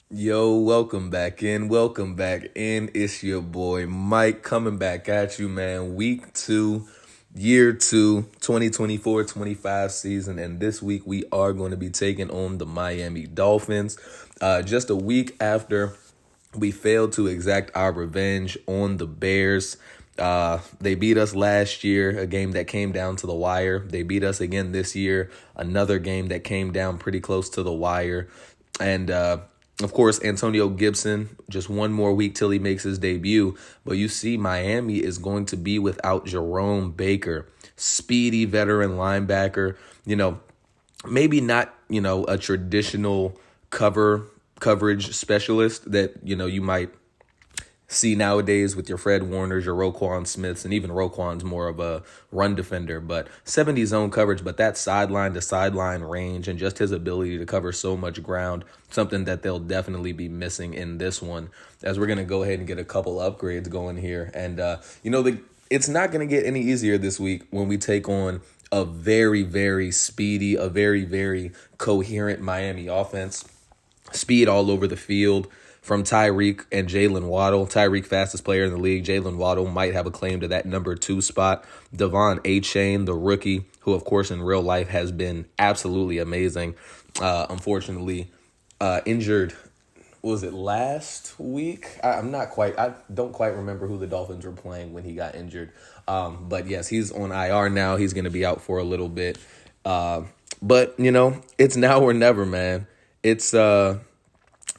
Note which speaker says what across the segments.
Speaker 1: Yo, welcome back in. Welcome back in. It's your boy Mike coming back at you, man. Week 2, year 2, 2024-25 season. And this week we are going to be taking on the Miami Dolphins. Just a week after we failed to exact our revenge on the Bears. They beat us last year, a game that came down to the wire. They beat us again this year, another game that came down pretty close to the wire. And of course, Antonio Gibson, just one more week till he makes his debut. But you see, Miami is going to be without Jerome Baker, speedy veteran linebacker. Maybe not, a traditional coverage specialist that, you might see nowadays with your Fred Warners, your Roquan Smiths, and even Roquan's more of a run defender, but 70 zone coverage, but that sideline to sideline range and just his ability to cover so much ground, something that they'll definitely be missing in this one, as we're going to go ahead and get a couple upgrades going here. And, it's not going to get any easier this week when we take on a very, very speedy, a very, very coherent Miami offense. Speed all over the field from Tyreek and Jalen Waddle. Tyreek, fastest player in the league. Jalen Waddle might have a claim to that number 2 spot. Devon Achane, the rookie, who, of course, in real life has been absolutely amazing. Unfortunately, injured, was it last week? I don't quite remember who the Dolphins were playing when he got injured. But yes, he's on IR now. He's going to be out for a little bit. But, it's now or never, man. It's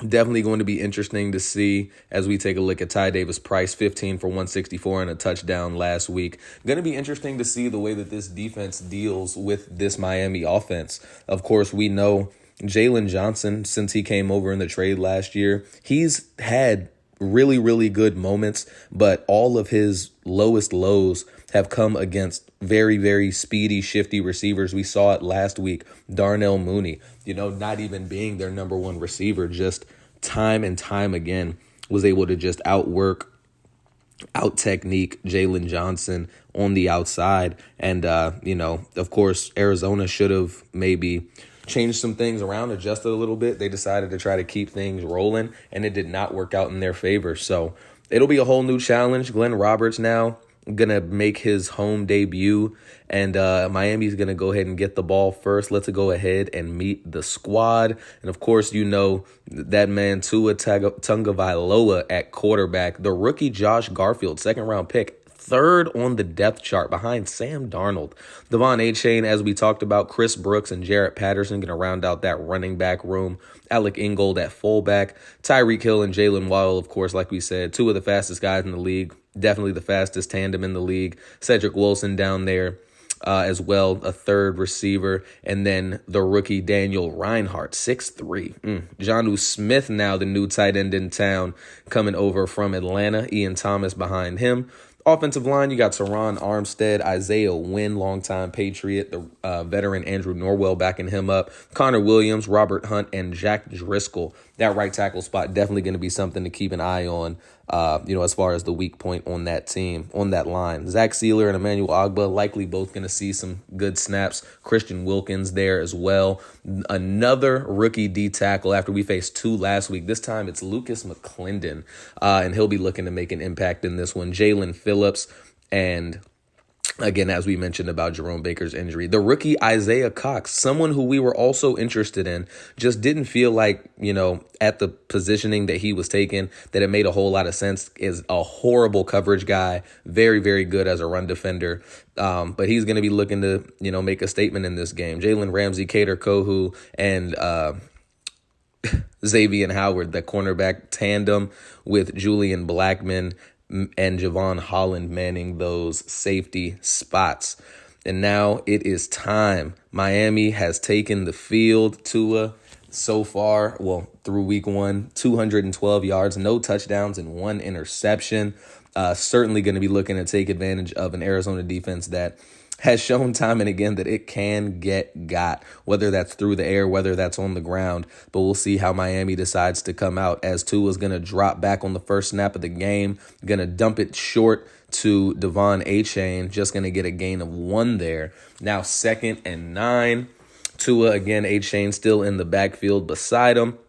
Speaker 1: definitely going to be interesting to see as we take a look at Ty Davis Price, 15 for 164 and a touchdown last week. Going to be interesting to see the way that this defense deals with this Miami offense. Of course, we know Jalen Johnson, since he came over in the trade last year, he's had really, really good moments, but all of his lowest lows have come against very, very speedy, shifty receivers. We saw it last week. Darnell Mooney, not even being their number one receiver, just time and time again was able to just out technique Jalen Johnson on the outside. And, of course, Arizona should have maybe changed some things around, adjusted a little bit. They decided to try to keep things rolling, and it did not work out in their favor. So it'll be a whole new challenge. Glenn Roberts now going to make his home debut, and Miami's going to go ahead and get the ball first. Let's go ahead and meet the squad. And, of course, that man Tua Tagovailoa at quarterback, the rookie Josh Garfield, second-round pick, third on the depth chart behind Sam Darnold. Devon Achane, as we talked about, Chris Brooks and Jarrett Patterson going to round out that running back room. Alec Ingold at fullback. Tyreek Hill and Jalen Waddle, of course, like we said, two of the fastest guys in the league. Definitely the fastest tandem in the league. Cedric Wilson down there as well, a third receiver. And then the rookie Daniel Reinhardt, 6'3". Jonnu Smith now the new tight end in town, coming over from Atlanta. Ian Thomas behind him. Offensive line, you got Teron Armstead, Isaiah Wynn, longtime Patriot, the veteran Andrew Norwell backing him up, Connor Williams, Robert Hunt, and Jack Driscoll. That right tackle spot definitely going to be something to keep an eye on, as far as the weak point on that team, on that line. Zach Sealer and Emmanuel Ogbah likely both going to see some good snaps. Christian Wilkins there as well. Another rookie D tackle after we faced 2 last week. This time it's Lucas McClendon, and he'll be looking to make an impact in this one. Jalen Phillips, and again, as we mentioned about Jerome Baker's injury, the rookie Isaiah Cox, someone who we were also interested in, just didn't feel like, at the positioning that he was taken, that it made a whole lot of sense. Is a horrible coverage guy, very, very good as a run defender. But he's going to be looking to, make a statement in this game. Jalen Ramsey, Kader Kohu, and Xavier Howard, the cornerback tandem with Julian Blackman and Javon Holland manning those safety spots. And now it is time. Miami has taken the field. Tua so far, through week 1, 212 yards, no touchdowns, and 1 interception. Certainly going to be looking to take advantage of an Arizona defense that has shown time and again that it can got, whether that's through the air, whether that's on the ground. But we'll see how Miami decides to come out, as Tua's going to drop back on the first snap of the game, going to dump it short to Devon Achane, just going to get a gain of 1 there. Now 2nd and 9. Tua again, Achane still in the backfield beside him.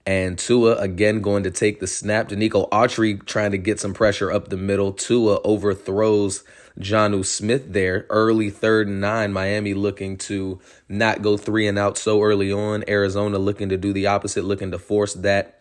Speaker 1: And Tua again going to take the snap. Danico Autry trying to get some pressure up the middle. Tua overthrows Jonnu Smith there. Early 3rd and 9. Miami looking to not go 3 and out so early on. Arizona looking to do the opposite, looking to force that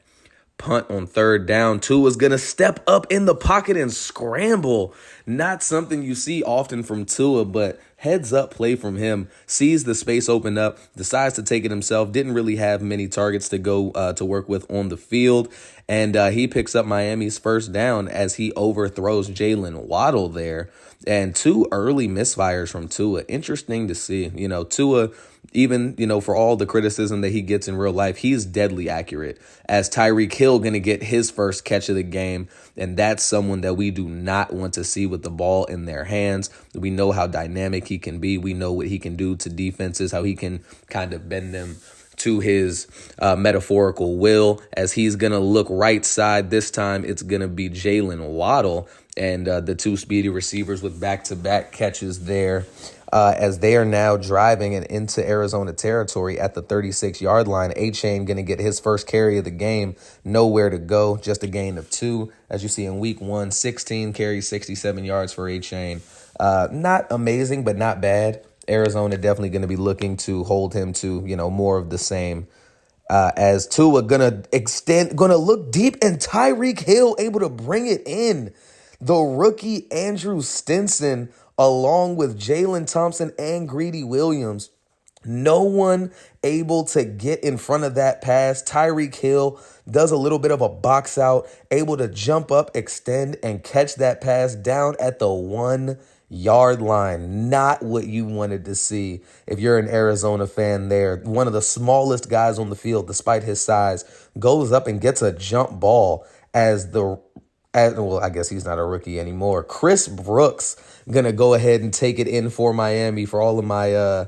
Speaker 1: punt on 3rd down. Tua's going to step up in the pocket and scramble. Not something you see often from Tua, but heads up play from him. Sees the space open up, decides to take it himself. Didn't really have many targets to go to work with on the field. And he picks up Miami's 1st down as he overthrows Jalen Waddle there. And 2 early misfires from Tua. Interesting to see. Tua, even, for all the criticism that he gets in real life, he's deadly accurate. As Tyreek Hill going to get his first catch of the game, and that's someone that we do not want to see with the ball in their hands. We know how dynamic he can be. We know what he can do to defenses, how he can kind of bend them to his metaphorical will. As he's going to look right side this time, it's going to be Jalen Waddle and the 2 speedy receivers with back-to-back catches there. As they are now driving and into Arizona territory at the 36-yard line. A-Chain going to get his first carry of the game. Nowhere to go, just a gain of 2. As you see in week 1, 16 carries, 67 yards for A-Chain. Not amazing, but not bad. Arizona definitely going to be looking to hold him to, more of the same. As Tua going to look deep, and Tyreek Hill able to bring it in. The rookie Andrew Stinson, along with Jalen Thompson and Greedy Williams. No one able to get in front of that pass. Tyreek Hill does a little bit of a box out, able to jump up, extend, and catch that pass down at the 1-yard line. Not what you wanted to see if you're an Arizona fan there. One of the smallest guys on the field, despite his size, goes up and gets a jump ball well, I guess he's not a rookie anymore. Chris Brooks going to go ahead and take it in for Miami. For all of my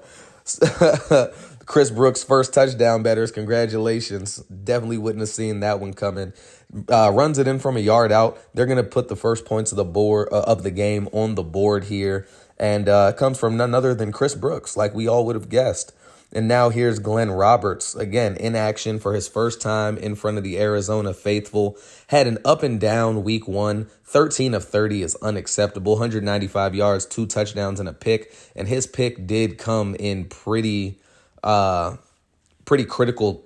Speaker 1: Chris Brooks first touchdown bettors, congratulations. Definitely wouldn't have seen that one coming. Runs it in from a yard out. They're going to put the first points of the board of the game on the board here. And comes from none other than Chris Brooks, like we all would have guessed. And now here's Glenn Roberts, again, in action for his first time in front of the Arizona faithful. Had an up and down week 1. 13 of 30 is unacceptable. 195 yards, 2 touchdowns, and a pick. And his pick did come in pretty critical,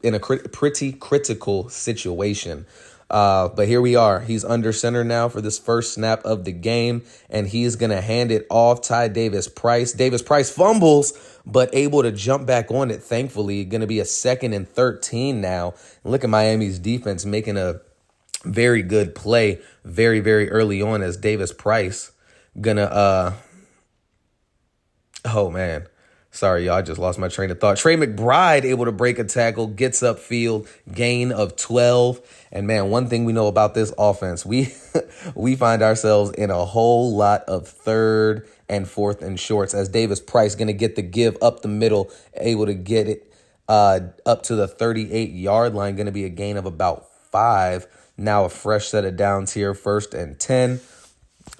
Speaker 1: in a pretty critical situation. But here we are. He's under center now for this first snap of the game, and he's going to hand it off. Ty Davis-Price. Davis-Price fumbles, but able to jump back on it, thankfully. Going to be a 2nd and 13 now. And look at Miami's defense making a very good play very, very early on as Davis-Price going to, oh, man. Sorry, y'all, I just lost my train of thought. Trey McBride able to break a tackle, gets upfield, gain of 12. And, man, one thing we know about this offense, we find ourselves in a whole lot of 3rd and 4th and shorts as Davis-Price going to get the give up the middle, able to get it up to the 38-yard line, going to be a gain of about 5. Now a fresh set of downs here, 1st and 10.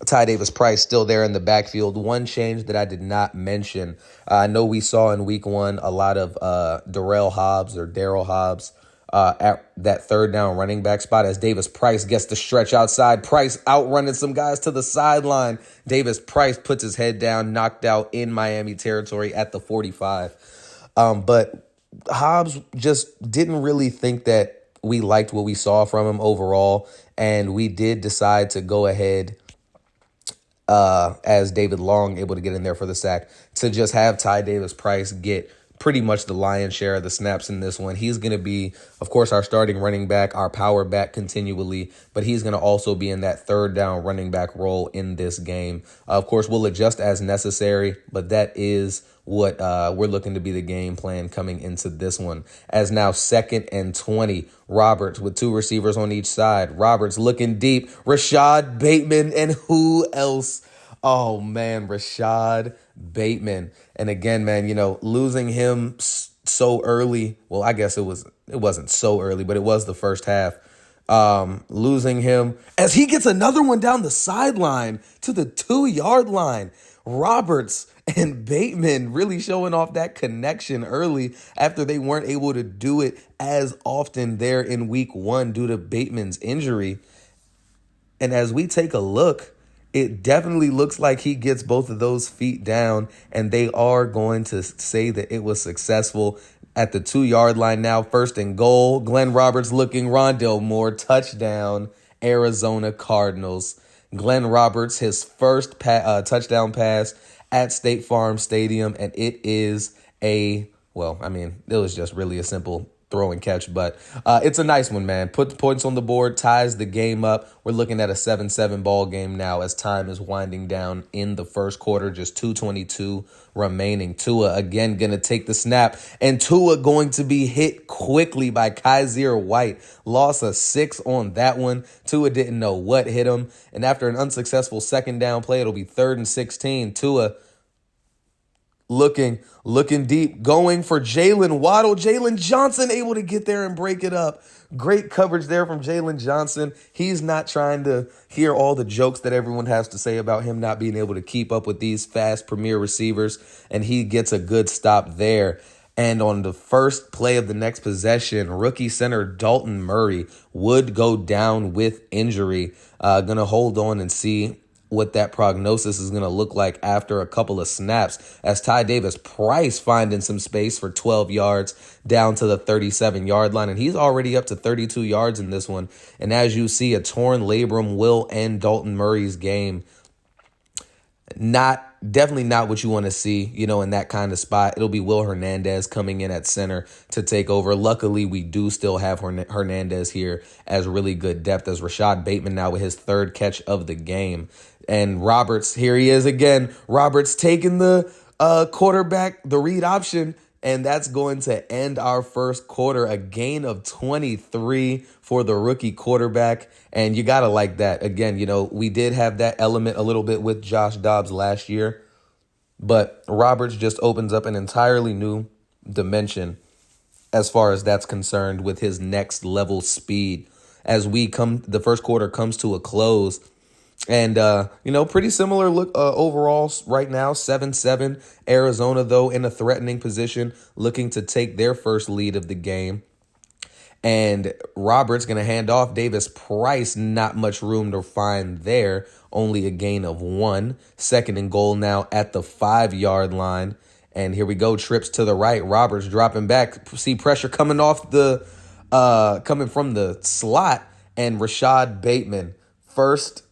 Speaker 1: Ty Davis-Price still there in the backfield. One change that I did not mention. I know we saw in week 1 a lot of Daryl Hobbs at that 3rd down running back spot as Davis-Price gets the stretch outside. Price outrunning some guys to the sideline. Davis-Price puts his head down, knocked out in Miami territory at the 45. But Hobbs just didn't really think that we liked what we saw from him overall, and we did decide to go ahead as David Long able to get in there for the sack, to just have Ty Davis-Price get pretty much the lion's share of the snaps in this one. He's going to be, of course, our starting running back, our power back continually, but he's going to also be in that 3rd down running back role in this game. Of course, we'll adjust as necessary, but that is what we're looking to be the game plan coming into this one. As now 2nd and 20, Roberts with 2 receivers on each side. Roberts looking deep. Rashad Bateman, and who else? Oh, man, Rashad Bateman. And again, man, losing him so early. Well, I guess it wasn't so early, but it was the first half. Losing him as he gets another one down the sideline to the 2-yard line. Roberts and Bateman really showing off that connection early after they weren't able to do it as often there in week 1 due to Bateman's injury. And as we take a look, it definitely looks like he gets both of those feet down, and they are going to say that it was successful at the 2-yard line now. 1st and goal. Glenn Roberts looking, Rondale Moore, touchdown, Arizona Cardinals. Glenn Roberts, his first touchdown pass at State Farm Stadium, and it is it was just really a simple throw and catch, but it's a nice one, man. Put the points on the board, ties the game up. We're looking at a 7-7 ball game now as time is winding down in the first quarter, just 2:22 remaining. Tua again going to take the snap, and Tua going to be hit quickly by Kaiser White. Loss of 6 on that one. Tua didn't know what hit him, and after an unsuccessful second down play, it'll be 3rd and 16. Tua looking deep, going for Jalen Waddle. Jalen Johnson able to get there and break it up. Great coverage there from Jalen Johnson. He's not trying to hear all the jokes that everyone has to say about him not being able to keep up with these fast premier receivers, and he gets a good stop there. And on the first play of the next possession, rookie center Dalton Murray would go down with injury. Gonna hold on and see what that prognosis is going to look like after a couple of snaps, as Ty Davis Price finding some space for 12 yards down to the 37-yard line, and he's already up to 32 yards in this one. And as you see, a torn labrum will end Dalton Murray's game. Definitely not what you want to see, in that kind of spot. It'll be Will Hernandez coming in at center to take over. Luckily, we do still have Hernandez here as really good depth, as Rashad Bateman now with his 3rd catch of the game. And Roberts, here he is again. Roberts taking the quarterback, the read option, and that's going to end our first quarter. A gain of 23 for the rookie quarterback, and you got to like that. Again, we did have that element a little bit with Josh Dobbs last year, but Roberts just opens up an entirely new dimension as far as that's concerned with his next level speed. As the first quarter comes to a close, and, pretty similar look overall right now, 7-7. Arizona, though, in a threatening position, looking to take their first lead of the game. And Roberts going to hand off. Davis Price, not much room to find there. Only a gain of 1. 2nd and goal now at the 5-yard line. And here we go, trips to the right. Roberts dropping back. See pressure coming off coming from the slot. And Rashad Bateman, first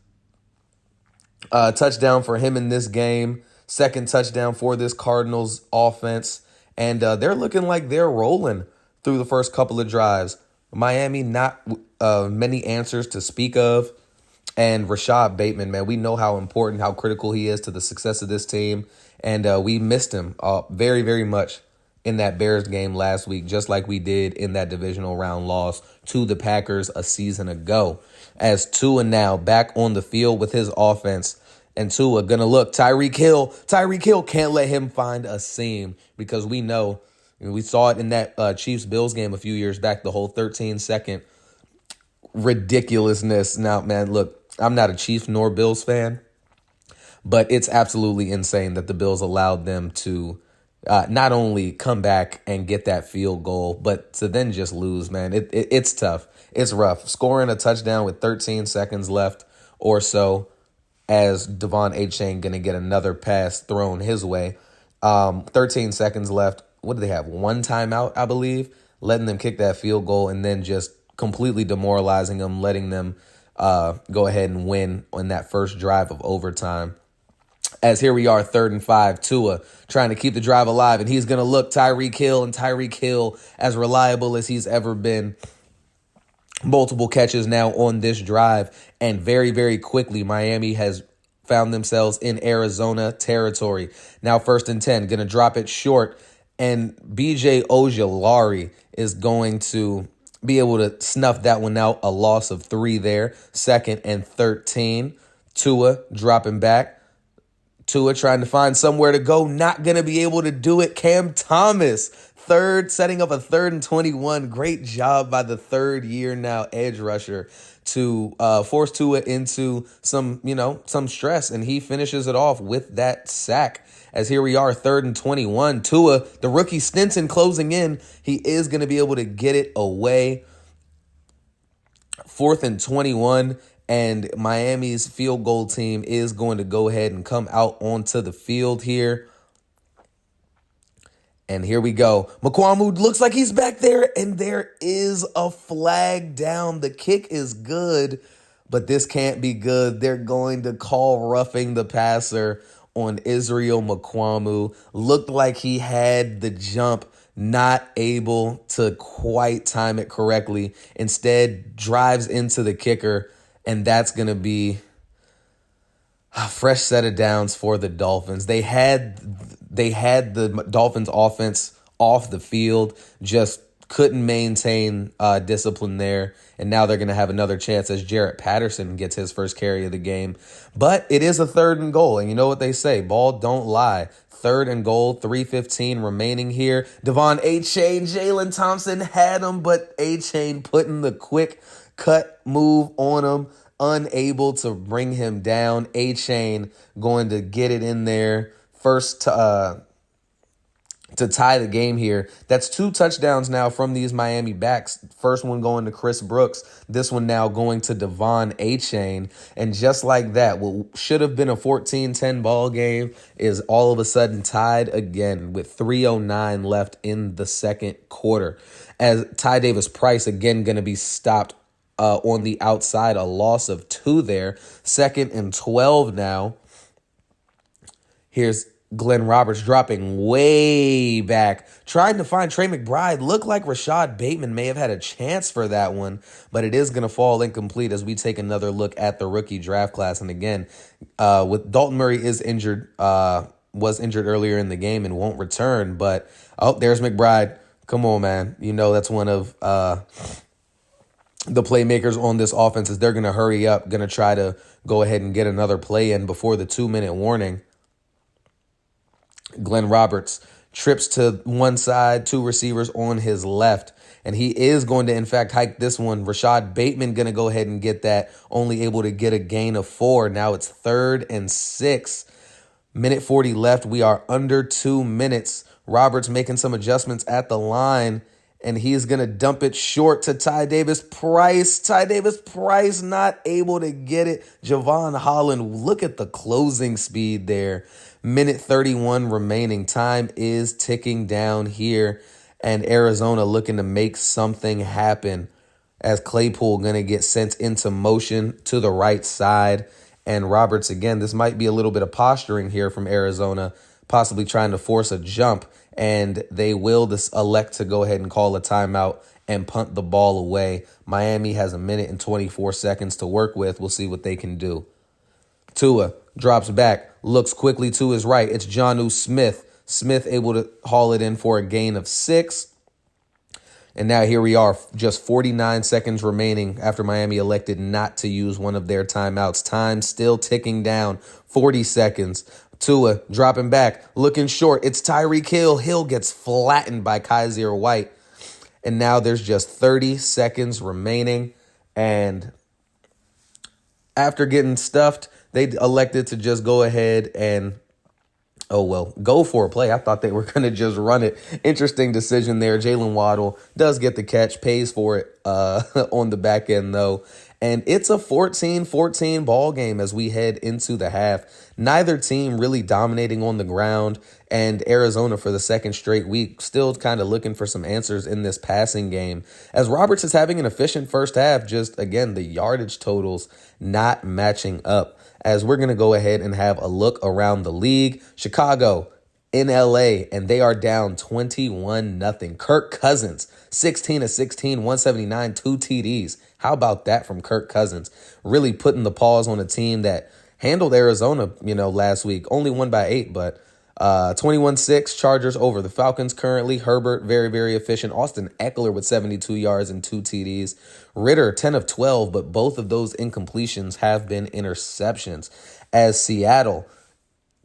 Speaker 1: touchdown for him in this game. 2nd touchdown for this Cardinals offense. And they're looking like they're rolling through the first couple of drives. Miami, not many answers to speak of. And Rashad Bateman, man, we know how important, how critical he is to the success of this team. And we missed him very, very much in that Bears game last week, just like we did in that divisional round loss to the Packers a season ago. As Tua now back on the field with his offense, and Tua gonna look, Tyreek Hill can't let him find a seam, because we know, we saw it in that Chiefs-Bills game a few years back, the whole 13-second ridiculousness. Now, man, look, I'm not a Chiefs nor Bills fan, but it's absolutely insane that the Bills allowed them to not only come back and get that field goal, but to then just lose, man. It's tough. It's rough. Scoring a touchdown with 13 seconds left or so, as Devon Achane going to get another pass thrown his way. 13 seconds left. What do they have? 1 timeout, I believe, letting them kick that field goal and then just completely demoralizing them, letting them go ahead and win on that first drive of overtime. As here we are, 3rd and 5, Tua trying to keep the drive alive, and he's going to look Tyreek Hill, as reliable as he's ever been. Multiple catches now on this drive, and very, very quickly, Miami has found themselves in Arizona territory. Now 1st and 10, going to drop it short, and B.J. Ojulari is going to be able to snuff that one out, a loss of 3 there. 2nd and 13, Tua dropping back. Tua trying to find somewhere to go, not going to be able to do it. Cam Thomas, setting up a 3rd and 21. Great job by the third year now edge rusher to force Tua into some stress, and he finishes it off with that sack. As here we are, 3rd and 21. Tua, the rookie Stinson closing in. He is going to be able to get it away. 4th and 21. And Miami's field goal team is going to go ahead and come out onto the field here. And here we go. Mukuamu looks like he's back there, and there is a flag down. The kick is good, but this can't be good. They're going to call roughing the passer on Israel Mukuamu. Looked like he had the jump, not able to quite time it correctly. Instead, drives into the kicker, and that's going to be a fresh set of downs for the Dolphins. They had the Dolphins offense off the field, just couldn't maintain discipline there. And now they're going to have another chance as Jarrett Patterson gets his first carry of the game. But it is a 3rd and goal. And you know what they say, ball don't lie. 3rd and goal, 3:15 remaining here. Devon A-Chain, Jalen Thompson had him, but A-Chain putting the quick cut move on him, unable to bring him down. A-Chain going to get it in there first to tie the game here. That's 2 touchdowns now from these Miami backs. First one going to Chris Brooks. This one now going to Devon A-Chain. And just like that, what should have been a 14-10 ball game is all of a sudden tied again with 3:09 left in the second quarter. As Ty Davis Price again going to be stopped on the outside, a loss of 2 there. 2nd and 12 now. Here's Glenn Roberts dropping way back, trying to find Trey McBride. Looked like Rashad Bateman may have had a chance for that one, but it is going to fall incomplete as we take another look at the rookie draft class. And again, with Dalton Murray was injured earlier in the game and won't return. But, there's McBride. Come on, man. You know that's one of the playmakers on this offense is they're going to hurry up, going to try to go ahead and get another play in before the 2-minute warning. Glenn Roberts trips to one side, 2 receivers on his left, and he is going to, in fact, hike this one. Rashad Bateman going to go ahead and get that, only able to get a gain of 4. Now it's 3rd and 6. Minute 40 left. We are under 2 minutes. Roberts making some adjustments at the line, and he's going to dump it short to Ty Davis Price. Ty Davis Price not able to get it. Javon Holland, look at the closing speed there. Minute 31 remaining. Time is ticking down here, and Arizona looking to make something happen as Claypool going to get sent into motion to the right side. And Roberts, again, this might be a little bit of posturing here from Arizona, possibly trying to force a jump, and they will elect to go ahead and call a timeout and punt the ball away. Miami has 1 minute and 24 seconds to work with. We'll see what they can do. Tua drops back, looks quickly to his right. It's Jonnu Smith. Smith able to haul it in for a gain of 6. And now here we are, just 49 seconds remaining after Miami elected not to use one of their timeouts. Time still ticking down, 40 seconds. Tua dropping back, looking short. It's Tyreek Hill. Hill gets flattened by Kaiser White. And now there's just 30 seconds remaining. And after getting stuffed, they elected to just go ahead and, go for a play. I thought they were going to just run it. Interesting decision there. Jalen Waddle does get the catch, pays for it on the back end, though. And it's a 14-14 ball game as we head into the half. Neither team really dominating on the ground, and Arizona for the second straight week still kind of looking for some answers in this passing game. As Roberts is having an efficient first half, just again, the yardage totals not matching up. As we're going to go ahead and have a look around the league. Chicago in LA, and they are down 21-0. Kirk Cousins, 16 of 16, 179, 2 TDs. How about that from Kirk Cousins? Really putting the pause on a team that handled Arizona, last week. Only won by 8, but 21-6 Chargers over the Falcons currently. Herbert, very, very efficient. Austin Eckler with 72 yards and 2 TDs. Ritter, 10 of 12, but both of those incompletions have been interceptions. As Seattle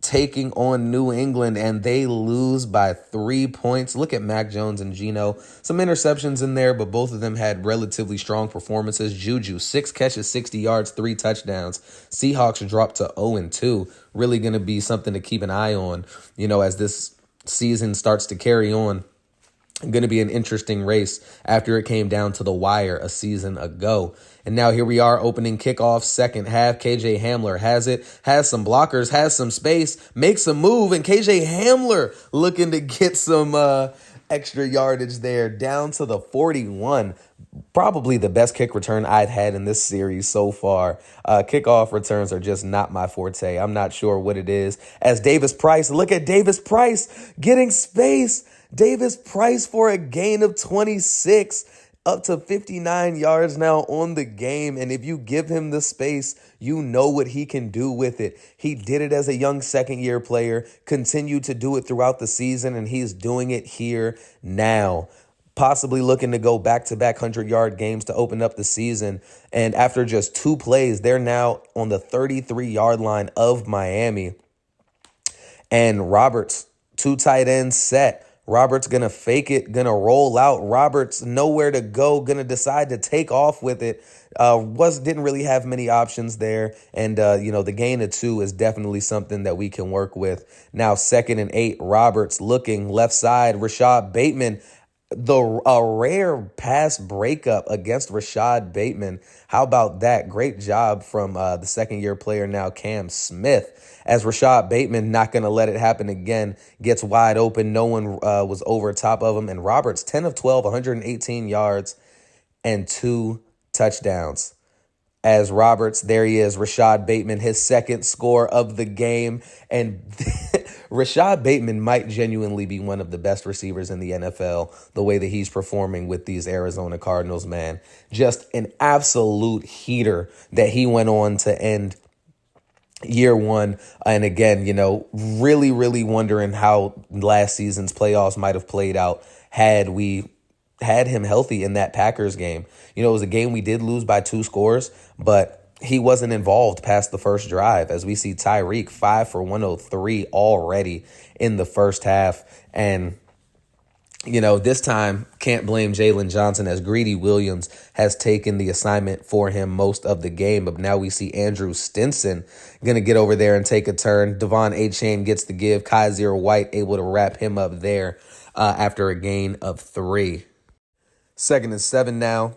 Speaker 1: taking on New England, and they lose by 3 points. Look at Mac Jones and Geno. Some interceptions in there, but both of them had relatively strong performances. Juju, 6 catches, 60 yards, 3 touchdowns. Seahawks dropped to 0-2. Really going to be something to keep an eye on, as this season starts to carry on. Going to be an interesting race after it came down to the wire a season ago. And now here we are, opening kickoff, second half. KJ Hamler has it, has some blockers, has some space, makes a move, and KJ Hamler looking to get some extra yardage there down to the 41. Probably the best kick return I've had in this series so far. Kickoff returns are just not my forte. I'm not sure what it is. As Davis Price, look at Davis Price getting space. Davis Price for a gain of 26, up to 59 yards now on the game. And if you give him the space, you know what he can do with it. He did it as a young second-year player, continued to do it throughout the season, and he's doing it here now. Possibly looking to go back-to-back 100-yard games to open up the season. And after just 2 plays, they're now on the 33-yard line of Miami. And Roberts, 2 tight ends set. Roberts going to fake it, going to roll out. Roberts nowhere to go, going to decide to take off with it. Didn't really have many options there. And, the gain of 2 is definitely something that we can work with. Now, 2nd and 8, Roberts looking left side. Rashad Bateman, a rare pass breakup against Rashad Bateman. How about that? Great job from the second-year player now, Cam Smith. As Rashad Bateman, not going to let it happen again, gets wide open. No one was over top of him. And Roberts, 10 of 12, 118 yards and 2 touchdowns. As Roberts, there he is, Rashad Bateman, his second score of the game. And Rashad Bateman might genuinely be one of the best receivers in the NFL, the way that he's performing with these Arizona Cardinals, man. Just an absolute heater that he went on to end year one. And again, really, really wondering how last season's playoffs might have played out had we had him healthy in that Packers game. It was a game we did lose by 2 scores, but he wasn't involved past the first drive, as we see Tyreek 5 for 103 already in the first half. And this time, can't blame Jalen Johnson, as Greedy Williams has taken the assignment for him most of the game. But now we see Andrew Stinson going to get over there and take a turn. Devon Achane gets the give. Kaiser White able to wrap him up there after a gain of 3. 2nd and 7 now.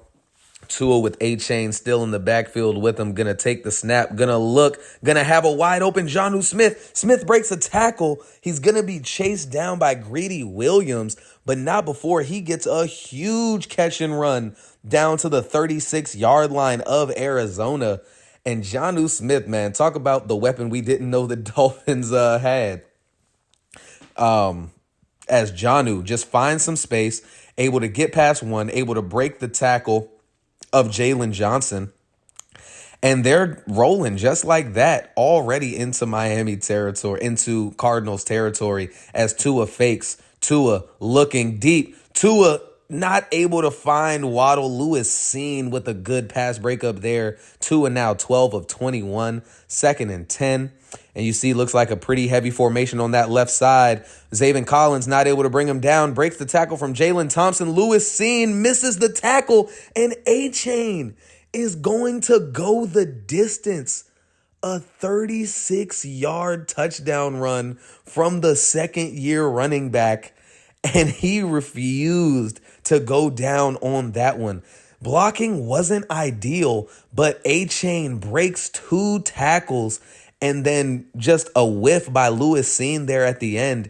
Speaker 1: Tua with Achane still in the backfield with him. Going to take the snap. Going to look. Going to have a wide open Jonnu Smith. Smith breaks a tackle. He's going to be chased down by Greedy Williams, but not before he gets a huge catch and run down to the 36-yard line of Arizona. And Jonnu Smith, man, talk about the weapon we didn't know the Dolphins had. As Jonnu just finds some space, able to get past one, able to break the tackle of Jalen Johnson. And they're rolling just like that already into Miami territory, into Cardinals territory, as Tua fakes. Tua looking deep. Tua not able to find Waddle. Lewis seen with a good pass breakup there. Tua now 12 of 21, 2nd and 10. And you see, looks like a pretty heavy formation on that left side. Zaven Collins not able to bring him down. Breaks the tackle from Jalen Thompson. Lewis seen, misses the tackle. And Achane is going to go the distance. A 36-yard touchdown run from the second-year running back. And he refused to go down on that one. Blocking wasn't ideal, but Achane breaks 2 tackles. And then just a whiff by Lewis seen there at the end.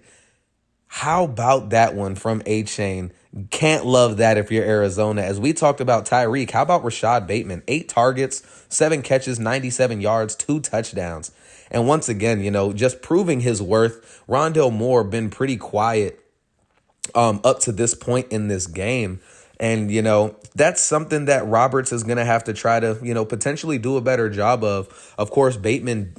Speaker 1: How about that one from Achane? Can't love that if you're Arizona. As we talked about Tyreek, how about Rashad Bateman? 8 targets, 7 catches, 97 yards, 2 touchdowns. And once again, just proving his worth. Rondale Moore been pretty quiet up to this point in this game. And, that's something that Roberts is going to have to try to, potentially do a better job of. Of course, Bateman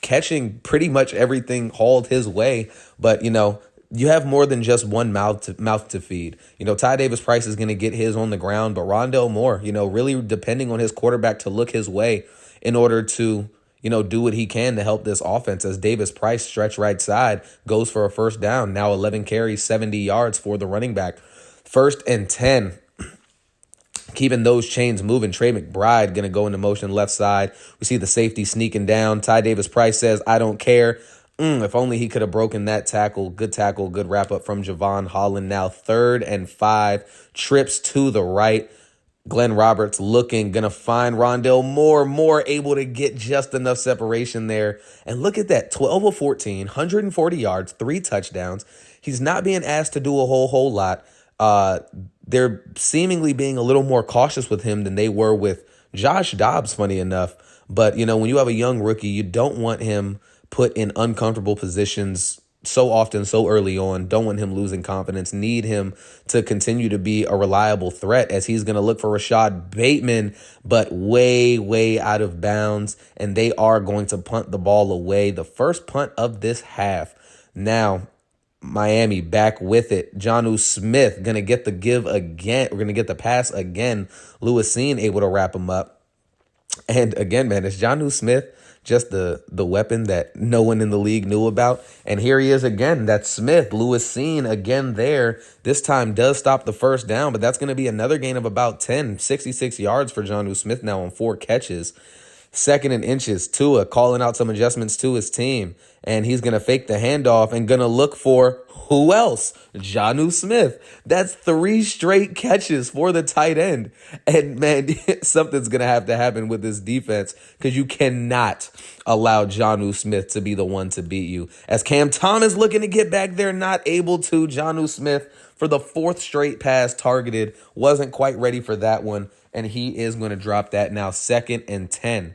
Speaker 1: catching pretty much everything hauled his way. But, you have more than just one mouth to feed. Ty Davis Price is going to get his on the ground, but Rondale Moore, really depending on his quarterback to look his way in order to, do what he can to help this offense as Davis Price, stretch right side, goes for a first down. Now 11 carries, 70 yards for the running back. 1st and 10. Keeping those chains moving. Trey McBride going to go into motion left side. We see the safety sneaking down. Ty Davis Price says, I don't care. If only he could have broken that tackle. Good wrap up from Javon Holland. Now 3rd and 5. Trips to the right. Glenn Roberts looking, going to find Rondale Moore able to get just enough separation there. And look at that, 12 of 14, 140 yards, 3 touchdowns. He's not being asked to do a whole lot. They're seemingly being a little more cautious with him than they were with Josh Dobbs, funny enough. But, when you have a young rookie, you don't want him put in uncomfortable positions so often, so early on. Don't want him losing confidence. Need him to continue to be a reliable threat as he's going to look for Rashad Bateman, but way out of bounds. And they are going to punt the ball away. The first punt of this half. Now, Miami back with it. Jonnu Smith going to get the give again. We're going to get the pass again. Lewis Cine able to wrap him up. And again, man, is Jonnu Smith just the weapon that no one in the league knew about? And here he is again. That's Smith. Lewis Cine again there. This time does stop the first down, but that's going to be another gain of about 10, 66 yards for Jonnu Smith now on 4 catches. 2nd and inches. Tua calling out some adjustments to his team. And he's going to fake the handoff and going to look for who else? Jonnu Smith. That's 3 straight catches for the tight end. And man, something's going to have to happen with this defense because you cannot allow Jonnu Smith to be the one to beat you. As Cam Thomas looking to get back there, not able to. Jonnu Smith for the 4th straight pass targeted. Wasn't quite ready for that one. And he is going to drop that now. 2nd and 10.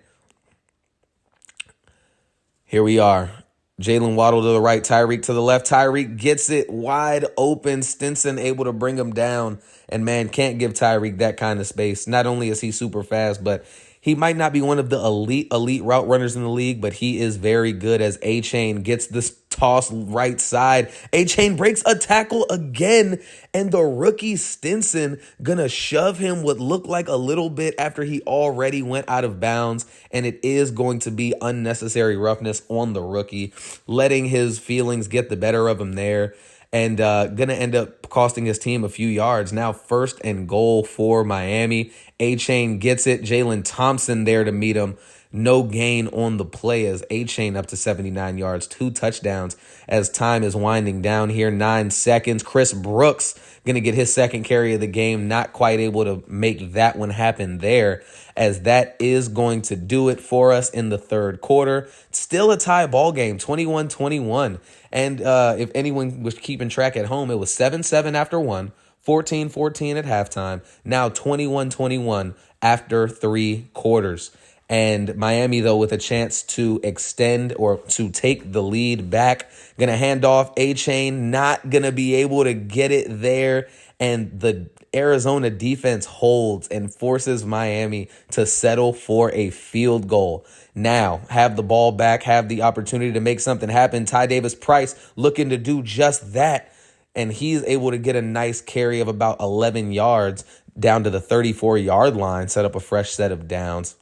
Speaker 1: Here we are. Jalen Waddle to the right, Tyreek to the left. Tyreek gets it wide open. Stinson able to bring him down. And man, can't give Tyreek that kind of space. Not only is he super fast, but he might not be one of the elite route runners in the league, but he is very good as A-Chain gets this toss right side. A-Chain breaks a tackle again, and the rookie Stinson gonna shove him what looked like a little bit after he already went out of bounds, and it is going to be unnecessary roughness on the rookie, letting his feelings get the better of him there. And going to end up costing his team a few yards. Now 1st and goal for Miami. A-Chain gets it. Jalen Thompson there to meet him. No gain on the play as A-Chain up to 79 yards. 2 touchdowns as time is winding down here. 9 seconds. Chris Brooks going to get his 2nd carry of the game. Not quite able to make that one happen there, as that is going to do it for us in the 3rd quarter. Still a tie ball game, 21-21. And if anyone was keeping track at home, it was 7-7 after 1, 14-14 at halftime, now 21-21 after 3 quarters. And Miami, though, with a chance to extend or to take the lead back, going to hand off. A-Chain, not going to be able to get it there. And the Arizona defense holds and forces Miami to settle for a field goal. Now, have the ball back, have the opportunity to make something happen. Ty Davis Price looking to do just that. And he's able to get a nice carry of about 11 yards down to the 34-yard line, set up a fresh set of downs.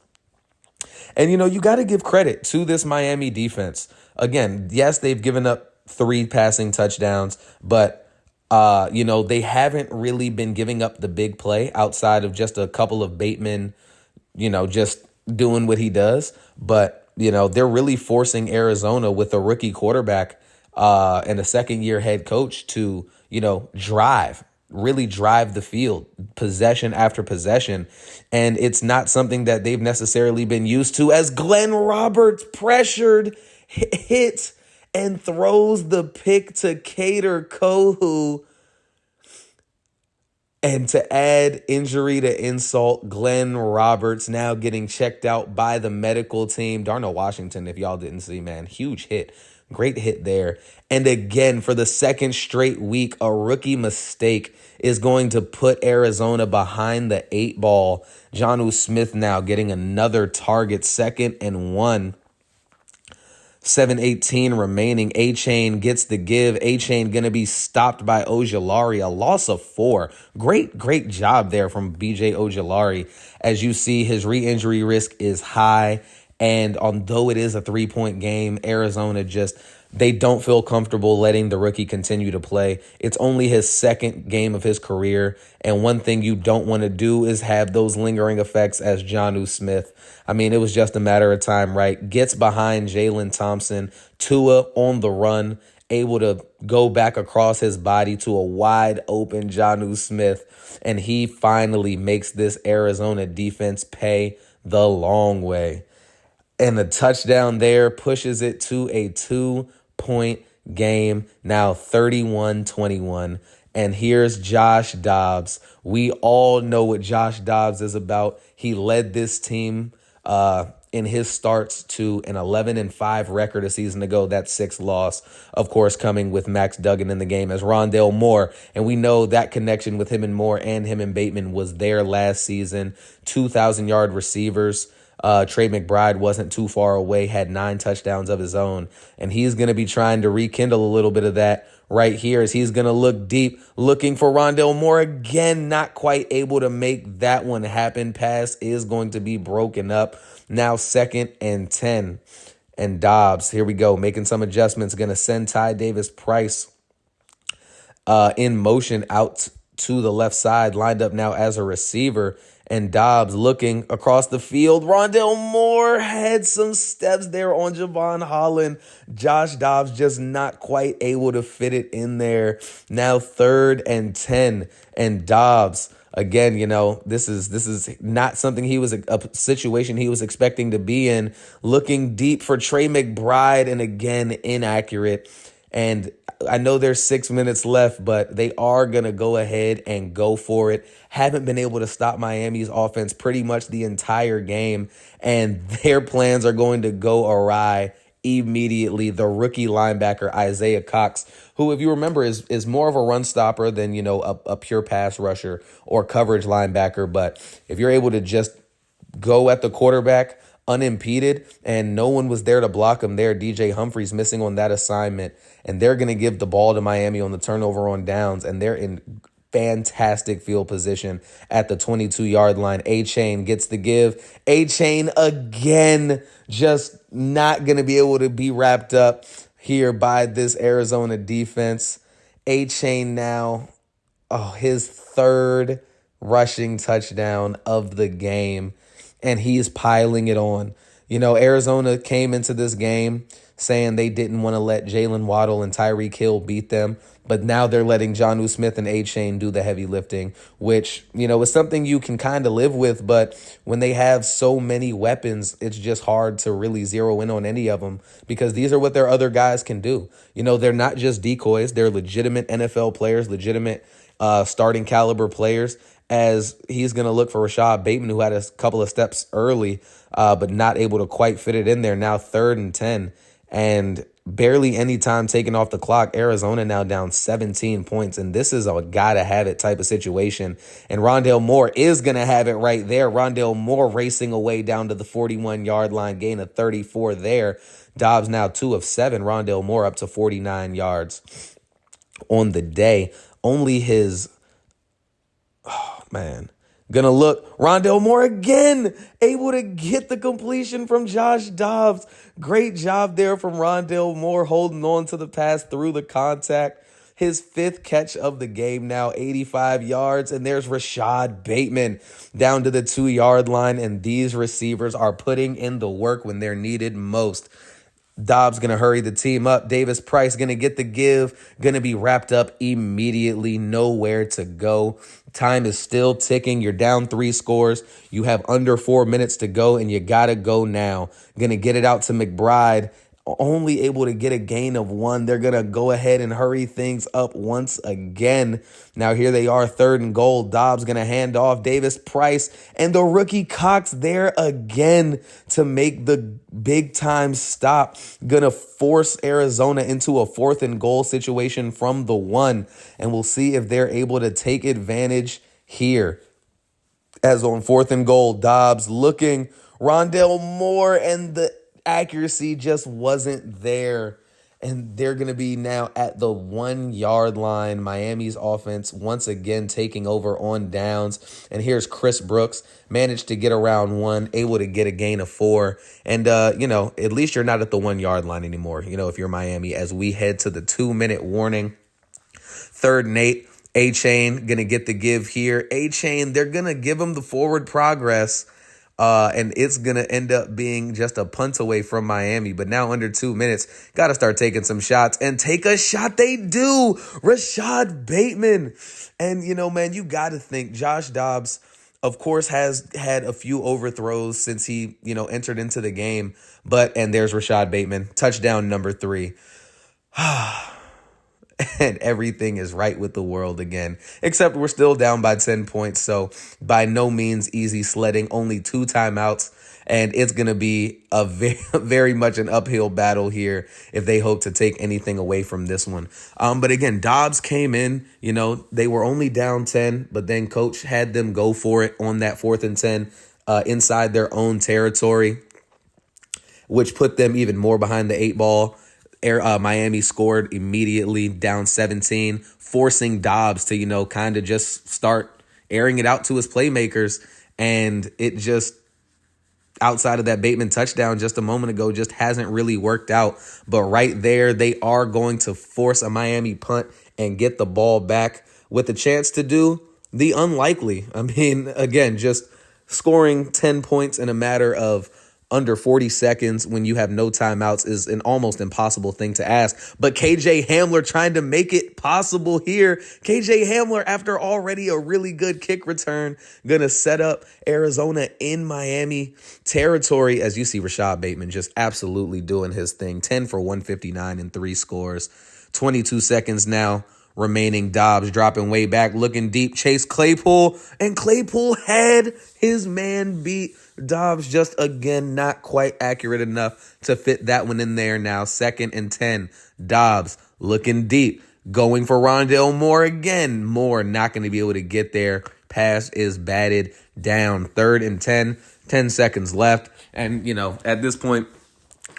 Speaker 1: And, you got to give credit to this Miami defense. Again, yes, they've given up 3 passing touchdowns, but, they haven't really been giving up the big play outside of just a couple of Bateman, just doing what he does. But, they're really forcing Arizona with a rookie quarterback and a 2nd-year head coach to, really drive the field, possession after possession. And it's not something that they've necessarily been used to, as Glenn Roberts pressured, hit, and throws the pick to Kader Kohou. And to add injury to insult, Glenn Roberts now getting checked out by the medical team. Darnell Washington, if y'all didn't see, man, huge hit. Great hit there. And again, for the 2nd straight week, a rookie mistake is going to put Arizona behind the 8 ball. Jonnu Smith now getting another target, 2nd and 1. 7:18 remaining. A-Chain gets the give. A-Chain going to be stopped by Ojulari. A loss of 4. Great job there from BJ Ojulari. As you see, his re-injury risk is high. And although it is a 3-point game, Arizona just, they don't feel comfortable letting the rookie continue to play. It's only his second game of his career. And one thing you don't want to do is have those lingering effects as Jonnu Smith. I mean, it was just a matter of time, right? Gets behind Jalen Thompson, Tua on the run, able to go back across his body to a wide open Jonnu Smith. And he finally makes this Arizona defense pay the long way. And the touchdown there pushes it to a 2-point game, now 31-21. And here's Josh Dobbs. We all know what Josh Dobbs is about. He led this team in his starts to an 11-5 record a season ago. That 6th loss, of course, coming with Max Duggan in the game as Rondale Moore. And we know that connection with him and Moore and him and Bateman was there last season. 2,000-yard receivers. Trey McBride wasn't too far away, had 9 touchdowns of his own. And he's going to be trying to rekindle a little bit of that right here as he's going to look deep, looking for Rondale Moore again, not quite able to make that one happen. Pass is going to be broken up. Now 2nd and 10. And Dobbs, here we go, making some adjustments, going to send Ty Davis-Price in motion out to the left side, lined up now as a receiver. And Dobbs looking across the field. Rondale Moore had some steps there on Javon Holland. Josh Dobbs just not quite able to fit it in there. Now 3rd and 10. And Dobbs, again, you know, this is not something a situation he was expecting to be in. Looking deep for Trey McBride, and again, inaccurate. And I know there's 6 minutes left, but they are going to go ahead and go for it. Haven't been able to stop Miami's offense pretty much the entire game, and their plans are going to go awry immediately. The rookie linebacker, Isaiah Cox, who, if you remember, is more of a run stopper than, you know, a pure pass rusher or coverage linebacker. But if you're able to just go at the quarterback unimpeded, and no one was there to block him there. DJ Humphries missing on that assignment, and they're going to give the ball to Miami on the turnover on downs, and they're in fantastic field position at the 22-yard line. A-Chain gets the give. A-Chain again, just not going to be able to be wrapped up here by this Arizona defense. A-Chain now, his 3rd rushing touchdown of the game, and he's piling it on. You know, Arizona came into this game saying they didn't want to let Jalen Waddle and Tyreek Hill beat them, but now they're letting Jonnu Smith and A-Chain do the heavy lifting, which, you know, is something you can kind of live with, but when they have so many weapons, it's just hard to really zero in on any of them because these are what their other guys can do. You know, they're not just decoys, they're legitimate NFL players, legitimate starting caliber players, as he's going to look for Rashad Bateman, who had a couple of steps early, but not able to quite fit it in there. Now 3rd and 10, and barely any time taken off the clock. Arizona now down 17 points, and this is a gotta-have-it type of situation. And Rondale Moore is going to have it right there. Rondale Moore racing away down to the 41-yard line, gain of 34 there. Dobbs now 2 of 7. Rondale Moore up to 49 yards on the day. Only his... man, gonna look. Rondale Moore again, able to get the completion from Josh Dobbs. Great job there from Rondale Moore, holding on to the pass through the contact. His 5th catch of the game now, 85 yards. And there's Rashad Bateman down to the 2-yard line. And these receivers are putting in the work when they're needed most. Dobbs going to hurry the team up. Davis-Price going to get the give. Going to be wrapped up immediately. Nowhere to go. Time is still ticking. You're down 3 scores. You have under 4 minutes to go, and you got to go now. Going to get it out to McBride. Only able to get a gain of 1. They're going to go ahead and hurry things up once again. Now here they are, 3rd and goal. Dobbs going to hand off. Davis-Price and the rookie Cox there again to make the big time stop. Going to force Arizona into a 4th and goal situation from the 1. And we'll see if they're able to take advantage here. As on 4th and goal, Dobbs looking. Rondale Moore, and the accuracy just wasn't there. And they're going to be now at the 1 yard line. Miami's offense once again taking over on downs. And here's Chris Brooks, managed to get around one, able to get a gain of 4. And, at least you're not at the 1 yard line anymore, if you're Miami, as we head to the 2-minute warning. 3rd and 8. A-Chain going to get the give here. A-Chain, they're going to give him the forward progress. And it's going to end up being just a punt away from Miami. But now under 2 minutes, got to start taking some shots. And take a shot they do. Rashad Bateman. And, man, you got to think Josh Dobbs, of course, has had a few overthrows since he, entered into the game. And there's Rashad Bateman. Touchdown number 3. And everything is right with the world again, except we're still down by 10 points. So by no means easy sledding, only 2 timeouts. And it's going to be a very, very much an uphill battle here if they hope to take anything away from this one. But again, Dobbs came in, they were only down 10, but then coach had them go for it on that 4th and 10 inside their own territory, which put them even more behind the 8 ball. Miami scored immediately, down 17, forcing Dobbs to, kind of just start airing it out to his playmakers. And it just, outside of that Bateman touchdown just a moment ago, just hasn't really worked out. But right there, they are going to force a Miami punt and get the ball back with a chance to do the unlikely. I mean, again, just scoring 10 points in a matter of under 40 seconds when you have no timeouts is an almost impossible thing to ask. But KJ Hamler trying to make it possible here. KJ Hamler, after already a really good kick return, going to set up Arizona in Miami territory. As you see, Rashad Bateman just absolutely doing his thing. 10 for 159 and 3 scores. 22 seconds now remaining. Dobbs dropping way back, looking deep. Chase Claypool, and Claypool had his man beat. Dobbs just, again, not quite accurate enough to fit that one in there. Now 2nd and 10. Dobbs looking deep, going for Rondale Moore again. Moore not going to be able to get there. Pass is batted down. 3rd and 10. 10 seconds left. And, at this point,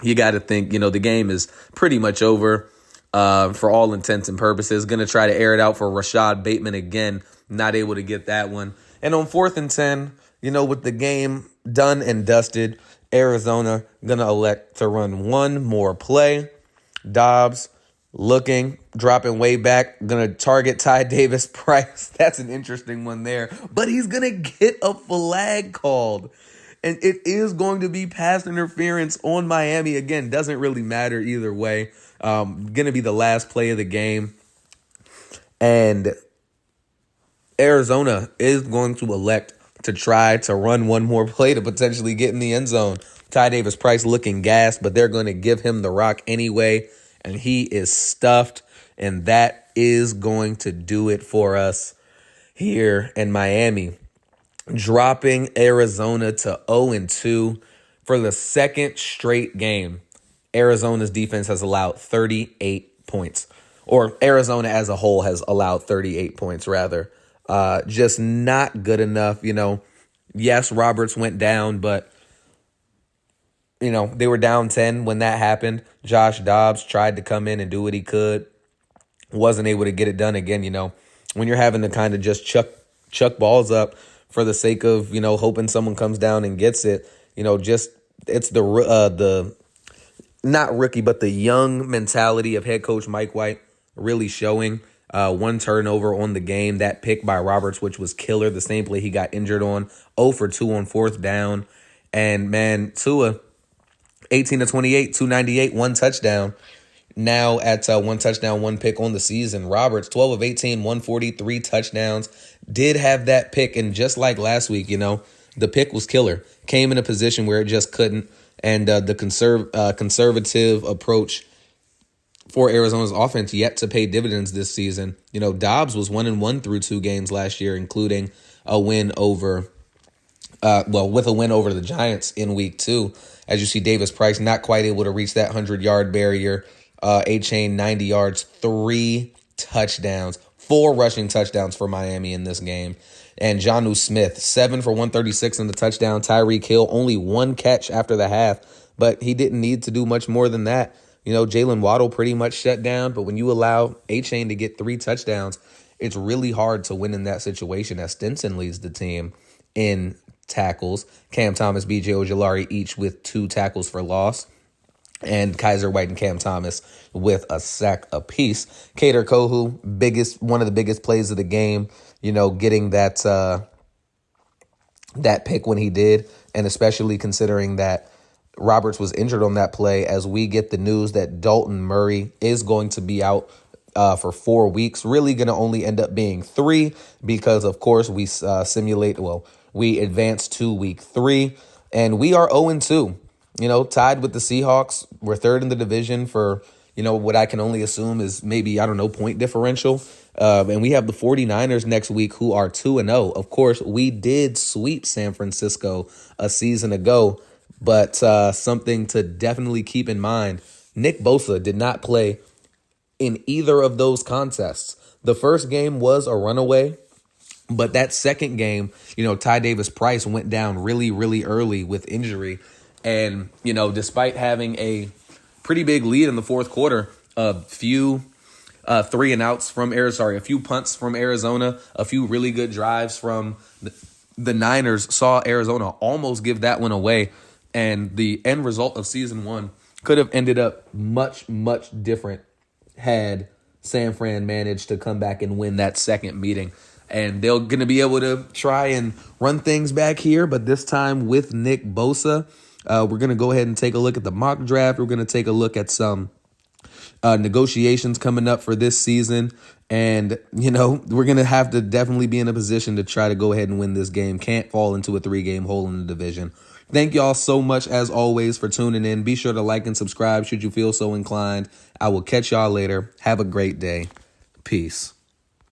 Speaker 1: you got to think, the game is pretty much over for all intents and purposes. Going to try to air it out for Rashad Bateman again. Not able to get that one. And on 4th and 10, with the game done and dusted, Arizona going to elect to run one more play. Dobbs looking, dropping way back, going to target Ty Davis Price. That's an interesting one there. But he's going to get a flag called. And it is going to be pass interference on Miami. Again, doesn't really matter either way. Going to be the last play of the game. And Arizona is going to elect to try to run one more play to potentially get in the end zone. Ty Davis Price looking gassed, but they're going to give him the rock anyway, and he is stuffed, and that is going to do it for us here in Miami, dropping Arizona to 0-2 for the 2nd straight game. Arizona's defense has allowed 38 points, or Arizona as a whole has allowed 38 points, rather. Just not good enough. Yes, Roberts went down, but, they were down 10 when that happened. Josh Dobbs tried to come in and do what he could. Wasn't able to get it done again. When you're having to kind of just chuck balls up for the sake of, hoping someone comes down and gets it, it's the not rookie, but the young mentality of head coach Mike White really showing. 1 turnover on the game. That pick by Roberts, which was killer. The same play he got injured on. 0 for 2 on 4th down. And, man, Tua, 18 to 28, 298, 1 touchdown. Now at 1 touchdown, 1 pick on the season. Roberts, 12 of 18, 143 touchdowns. Did have that pick. And just like last week, the pick was killer. Came in a position where it just couldn't. And the conservative approach for Arizona's offense yet to pay dividends this season. Dobbs was 1-1 through 2 games last year, including a win over, with a win over the Giants in week 2. As you see, Davis Price not quite able to reach that 100-yard barrier. A-Chain, 90 yards, 3 touchdowns, 4 rushing touchdowns for Miami in this game. And Jonnu Smith, 7 for 136 in the touchdown. Tyreek Hill, only 1 catch after the half, but he didn't need to do much more than that. Jalen Waddle pretty much shut down. But when you allow A-Chain to get 3 touchdowns, it's really hard to win in that situation, as Stinson leads the team in tackles. Cam Thomas, B.J. Ojulari each with 2 tackles for loss. And Kaiser White and Cam Thomas with a sack apiece. Kader Kohu, one of the biggest plays of the game, getting that pick when he did, and especially considering that Roberts was injured on that play, as we get the news that Dalton Murray is going to be out for 4 weeks, really going to only end up being 3 because, of course, we we advance to week 3, and we are 0-2. Tied with the Seahawks. We're 3rd in the division for, what I can only assume is maybe, point differential. And we have the 49ers next week, who are 2-0. Of course, we did sweep San Francisco a season ago, but something to definitely keep in mind, Nick Bosa did not play in either of those contests. The first game was a runaway, but that second game, Ty Davis Price went down really, really early with injury. And, despite having a pretty big lead in the fourth quarter, a few a few punts from Arizona, a few really good drives from the Niners saw Arizona almost give that one away. And the end result of season 1 could have ended up much, much different had San Fran managed to come back and win that second meeting. And they're going to be able to try and run things back here, but this time with Nick Bosa. We're going to go ahead and take a look at the mock draft. We're going to take a look at some negotiations coming up for this season. And, we're going to have to definitely be in a position to try to go ahead and win this game. Can't fall into a 3-game hole in the division. Thank y'all so much, as always, for tuning in. Be sure to like and subscribe should you feel so inclined. I will catch y'all later. Have a great day. Peace.